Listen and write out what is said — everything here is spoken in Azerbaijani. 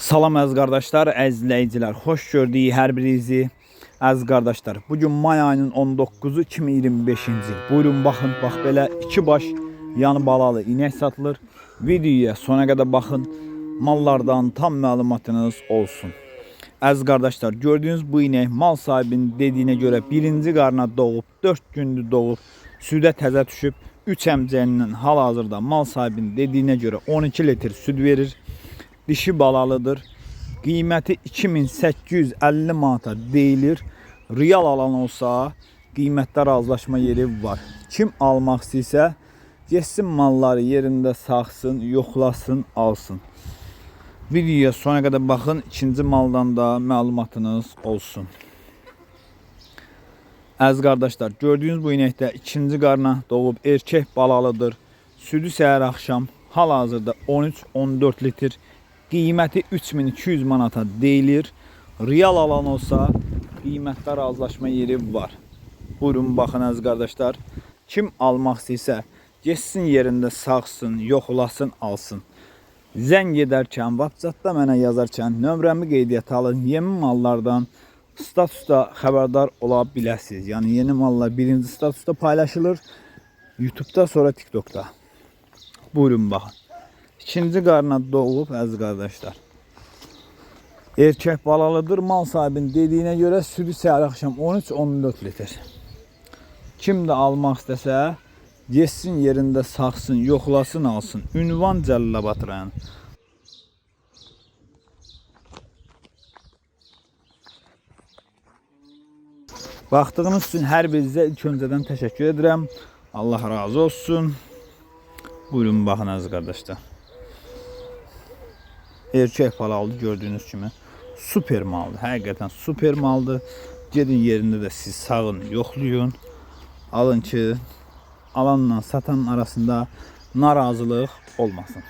Salam əziz qardaşlar, əziz izləyicilər. Xoş gördük hər birinizi. Əziz qardaşlar, bugün may ayının 19-u 2025-ci il. Buyurun baxın, bax belə iki baş yanı balalı inək satılır. Videoya sona qədər baxın. Mallardan tam məlumatınız olsun. Əziz qardaşlar, gördüyünüz bu inək mal sahibinin dediyinə görə birinci qarına doğub, 4 gündür doğub, südə təzə düşüb, 3 əmcəyindən hal-hazırda mal sahibinin dediyinə görə 12 litr süd verir. Dişi balalıdır. Qiyməti 2850 manata deyilir. Real alan olsa qiymətdə razılaşma yeri var. Kim almaq istəyirsə getsin malları yerində saxsın, yoxlasın, alsın. Videoya sona qədər baxın, ikinci maldan da məlumatınız olsun. Əziz qardaşlar, gördüyünüz bu inəkdə ikinci qarına doğub erkək balalıdır. Südü səhər axşam hal-hazırda 13-14 litr. Qiyməti 3200 manata deyilir. Real alan olsa qiymətdə razılaşma yeri var. Buyurun baxın əziz qardaşlar. Kim almaq istəyirsə getsin yerində saxsın, yoxlasın, alsın. Zəng edərkən, WhatsApp-da mənə yazarkən nömrəmi qeydiyyata alın. Yeni mallardan statusda xəbərdar ola biləsiniz. Yəni yeni mallar birinci statusda paylaşılır. YouTube'da, sonra TikTok'da. Buyurun baxın. İkinci qarına doğub əziz qardaşlar. Erkək balalıdır. Mal sahibinin dediyinə görə südü səhər axşam 13-14 litr. Kim də almaq istəsə getsin yerində saxsın, yoxlasın, alsın. Ünvan Cəlilabad rayonu. Baxdığınız üçün hər birinizə ilk öncədən təşəkkür edirəm. Allah razı olsun. Buyurun baxın əziz qardaşlar. Erkək balalıdır gördüyünüz kimi. Super maldır. Həqiqətən super maldır. Gedin yerində də siz sağın, yoxlayın. Alın ki alanla satan arasında narazılıq olmasın.